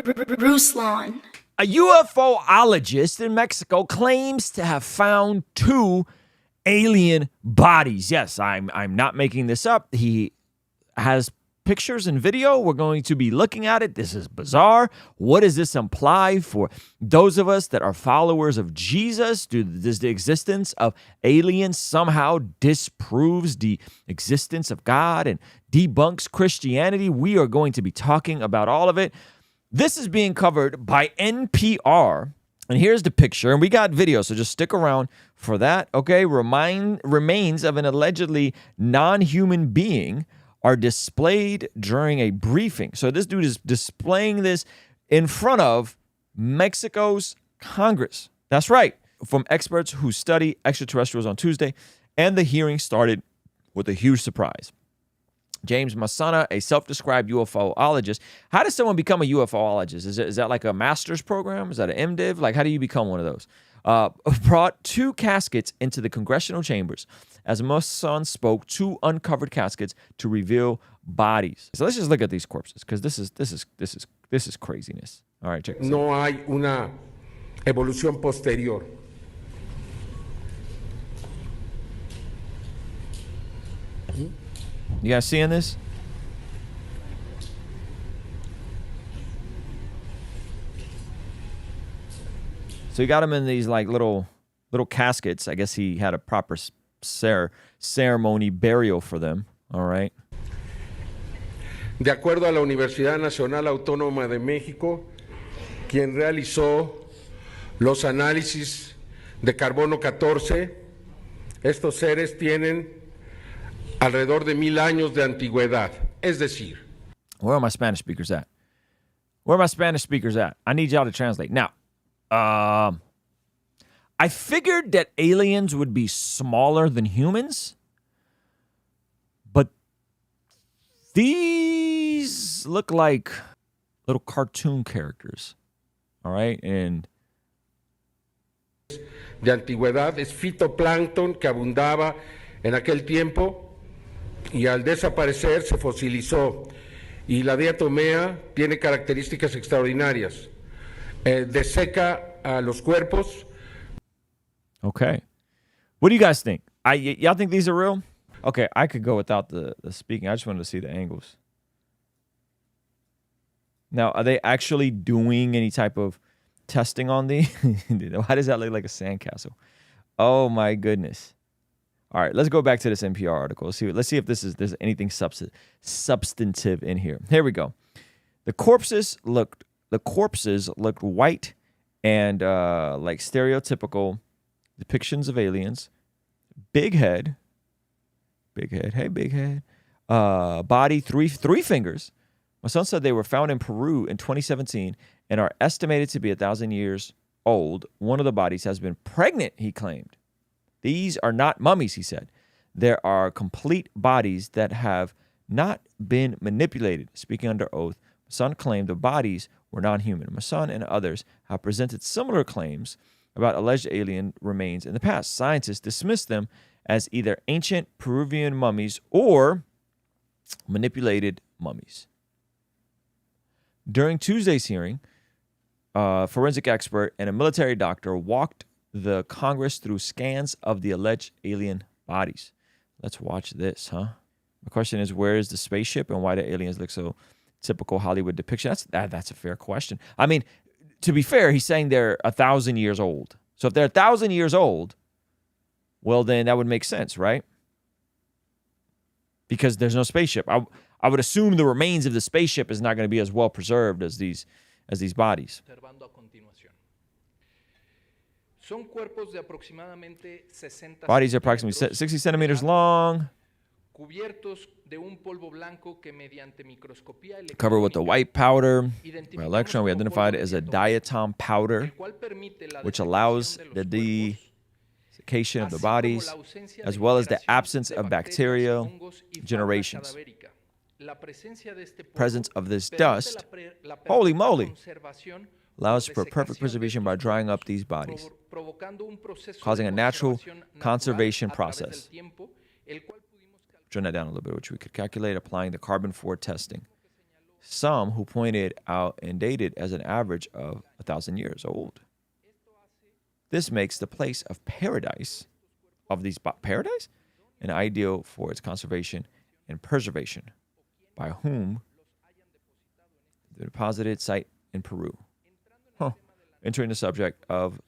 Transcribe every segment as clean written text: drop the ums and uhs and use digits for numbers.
Ruslan. A UFOologist in Mexico claims to have found 2 alien bodies. Yes, I'm not making this up. He has pictures and video. We're going to be looking at it. This is bizarre. What does this imply for those of us that are followers of Jesus? Does the existence of aliens somehow disproves the existence of God and debunks Christianity? We are going to be talking about all of it. This is being covered by NPR. And here's the picture. And we got video, so just stick around for that. Okay, remains of an allegedly non-human being are displayed during a briefing. So this dude is displaying this in front of Mexico's Congress. That's right, from experts who study extraterrestrials on Tuesday. And the hearing started with a huge surprise. James Massana, a self-described UFOologist. How does someone become a UFOologist? Is that like a master's program? Is that an MDiv? Like, how do you become one of those? Brought 2 caskets into the congressional chambers as Masson spoke. 2 uncovered caskets to reveal bodies. So let's just look at these corpses because this is craziness. All right, check this out. No hay una evolución posterior. You guys seeing this? So you got him in these like little caskets. I guess he had a proper ceremony burial for them. All right. De acuerdo a la Universidad Nacional Autónoma de México, quien realizó los análisis de carbono 14, estos seres tienen alrededor de 1000 años de antigüedad. Es decir, where are my Spanish speakers at? Where are my Spanish speakers at? I need y'all to translate. Now, I figured that aliens would be smaller than humans, but these look like little cartoon characters. All right, and de antigüedad es fitoplancton que abundaba en aquel tiempo y al desaparecer se fosilizó. Y la diatomea tiene características extraordinarias. Deseca a los cuerpos. Okay. What do you guys think? Y'all think these are real? Okay, I could go without the speaking. I just wanted to see the angles. Now, are they actually doing any type of testing on these? Why does that look like a sandcastle? Oh my goodness. All right, let's go back to this NPR article. Let's see if there's anything substantive in here. Here we go. The corpses looked white and like stereotypical depictions of aliens. Big head. Hey, big head. Body, three fingers. My son said they were found in Peru in 2017 and are estimated to be 1,000 years old. One of the bodies has been pregnant, he claimed. These are not mummies, he said. There are complete bodies that have not been manipulated. Speaking under oath, Masson claimed the bodies were non-human. Masson and others have presented similar claims about alleged alien remains in the past. Scientists dismissed them as either ancient Peruvian mummies or manipulated mummies. During Tuesday's hearing, a forensic expert and a military doctor walked the Congress through scans of the alleged alien bodies. Let's watch this, huh? The question is, where is the spaceship and why do aliens look so typical Hollywood depiction? That's a fair question. I mean, to be fair, he's saying they're 1,000 years old. So if they're 1,000 years old, well, then that would make sense, right? Because there's no spaceship. I would assume the remains of the spaceship is not going to be as well preserved as these bodies. Bodies are approximately 60 centimeters long, covered with a white powder. By electron, we identified it as a diatom powder, which allows the desiccation of the bodies, as well as the absence of bacterial generations. Presence of this dust, holy moly, allows for perfect preservation by drying up these bodies, causing a natural conservation process. Turn that down a little bit, which we could calculate applying the carbon-4 testing. some who pointed out and dated as an average of 1,000 years old. This makes the place of paradise, paradise, an ideal for its conservation and preservation, by whom the deposited site in Peru. Entering the subject of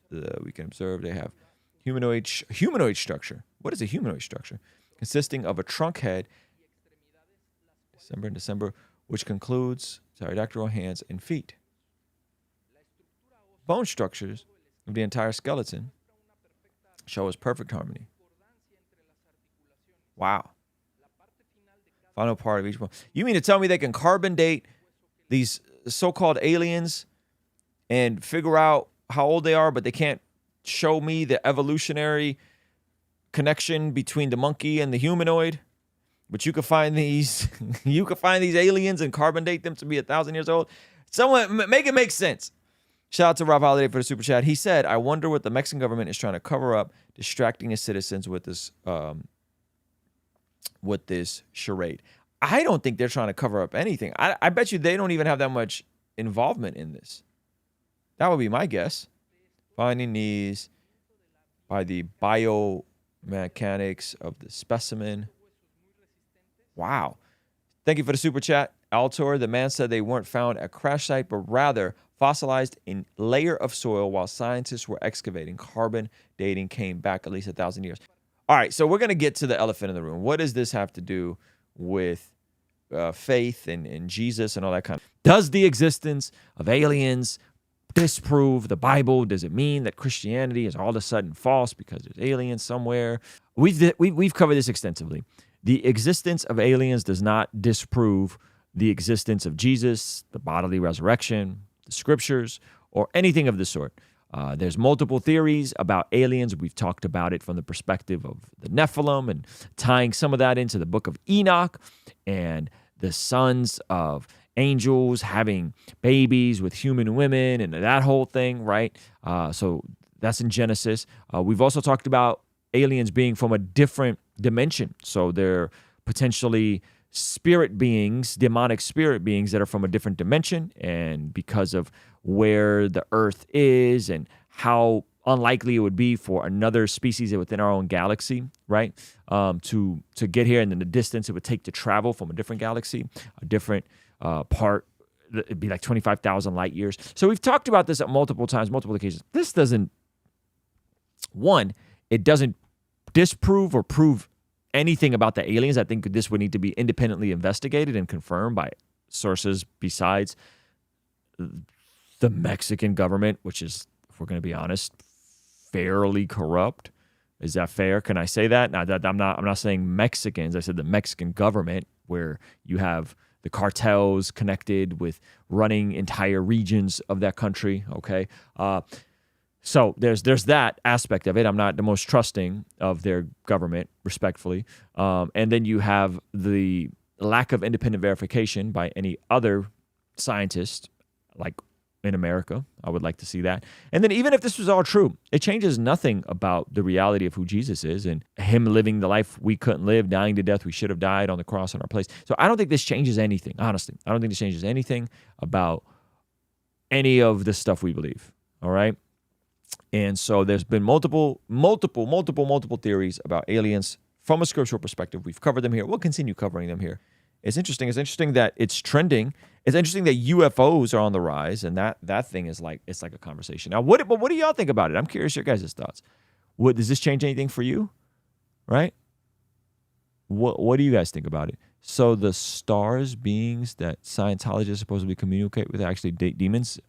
we can observe they have humanoid structure. What is a humanoid structure? Consisting of a trunk head, December, which concludes pterodactyl hands and feet. Bone structures of the entire skeleton show us perfect harmony. Wow. Final part of each bone. You mean to tell me they can carbon date these so-called aliens and figure out how old they are, but they can't show me the evolutionary connection between the monkey and the humanoid? But you can find these, aliens and carbon date them to be 1,000 years old. Someone make it make sense. Shout out to Rob Holiday for the super chat. He said, "I wonder what the Mexican government is trying to cover up, distracting its citizens with this charade." I don't think they're trying to cover up anything. I bet you they don't even have that much involvement in this. That would be my guess. Finding these by the biomechanics of the specimen. Wow. Thank you for the super chat. Altor, the man said they weren't found at crash site, but rather fossilized in layer of soil while scientists were excavating. Carbon dating came back at least 1,000 years. All right, so we're going to get to the elephant in the room. What does this have to do with faith and Jesus and all that kind of? Does the existence of aliens disprove the Bible? Does it mean that Christianity is all of a sudden false because there's aliens somewhere? We've covered this extensively. The existence of aliens does not disprove the existence of Jesus, the bodily resurrection, the scriptures, or anything of the sort. There's multiple theories about aliens. We've talked about it from the perspective of the Nephilim and tying some of that into the book of Enoch and the sons of angels having babies with human women and that whole thing, right? So that's in Genesis. We've also talked about aliens being from a different dimension. So they're potentially spirit beings, demonic spirit beings that are from a different dimension. And because of where the earth is and how unlikely it would be for another species within our own galaxy, right, to get here, and then the distance it would take to travel from a different galaxy, a different part, it'd be like 25,000 light years. So we've talked about this at multiple times, multiple occasions. This doesn't, it doesn't disprove or prove anything about the aliens. I think this would need to be independently investigated and confirmed by sources besides the Mexican government, which is, if we're going to be honest, fairly corrupt. Is that fair? Can I say that? Now, I'm not saying Mexicans. I said the Mexican government, where you have the cartels connected with running entire regions of that country. Okay. So there's that aspect of it. I'm not the most trusting of their government, respectfully. And then you have the lack of independent verification by any other scientist, like in America. I would like to see that. And then even if this was all true, it changes nothing about the reality of who Jesus is and him living the life we couldn't live, dying to death we should have died on the cross in our place. So I don't think this changes anything, honestly. I don't think this changes anything about any of the stuff we believe, all right? And so there's been multiple theories about aliens from a scriptural perspective. We've covered them here. We'll continue covering them here. It's interesting. It's interesting that it's trending. It's interesting that UFOs are on the rise, and that thing is like, it's like a conversation. Now, what do y'all think about it? I'm curious your guys' thoughts. Does this change anything for you? Right? What do you guys think about it? So the stars beings that Scientologists supposedly communicate with are actually demons?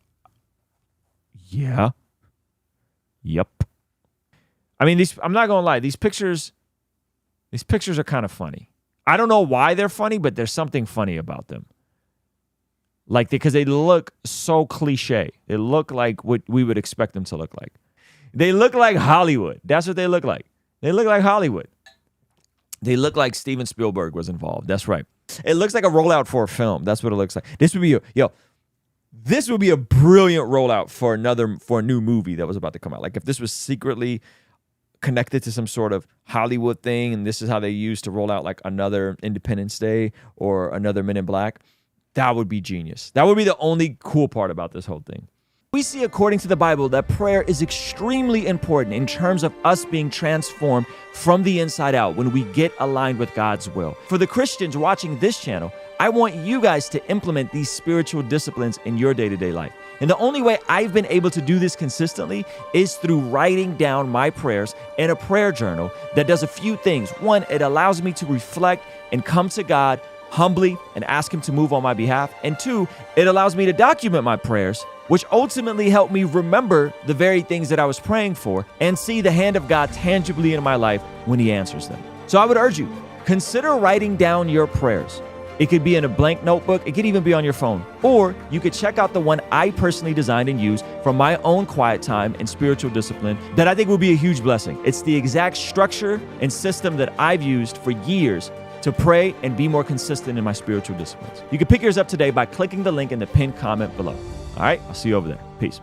Yeah. Yep. I mean, I'm not gonna lie, these pictures are kind of funny. I don't know why they're funny, but there's something funny about them. Like, because they look so cliche. They look like what we would expect them to look like. They look like Hollywood. That's what they look like. They look like Hollywood. They look like Steven Spielberg was involved. That's right. It looks like a rollout for a film. That's what it looks like. This would be a brilliant rollout for a new movie that was about to come out. Like if this was secretly connected to some sort of Hollywood thing, and this is how they used to roll out like another Independence Day or another Men in Black. That would be genius. That would be the only cool part about this whole thing. We see according to the Bible that prayer is extremely important in terms of us being transformed from the inside out when we get aligned with God's will. For the Christians watching this channel, I want you guys to implement these spiritual disciplines in your day-to-day life. And the only way I've been able to do this consistently is through writing down my prayers in a prayer journal that does a few things. One, it allows me to reflect and come to God humbly and ask Him to move on my behalf. And two, it allows me to document my prayers, which ultimately help me remember the very things that I was praying for and see the hand of God tangibly in my life when He answers them. So I would urge you, consider writing down your prayers. It could be in a blank notebook. It could even be on your phone. Or you could check out the one I personally designed and used for my own quiet time and spiritual discipline that I think will be a huge blessing. It's the exact structure and system that I've used for years to pray and be more consistent in my spiritual disciplines. You can pick yours up today by clicking the link in the pinned comment below. All right, I'll see you over there. Peace.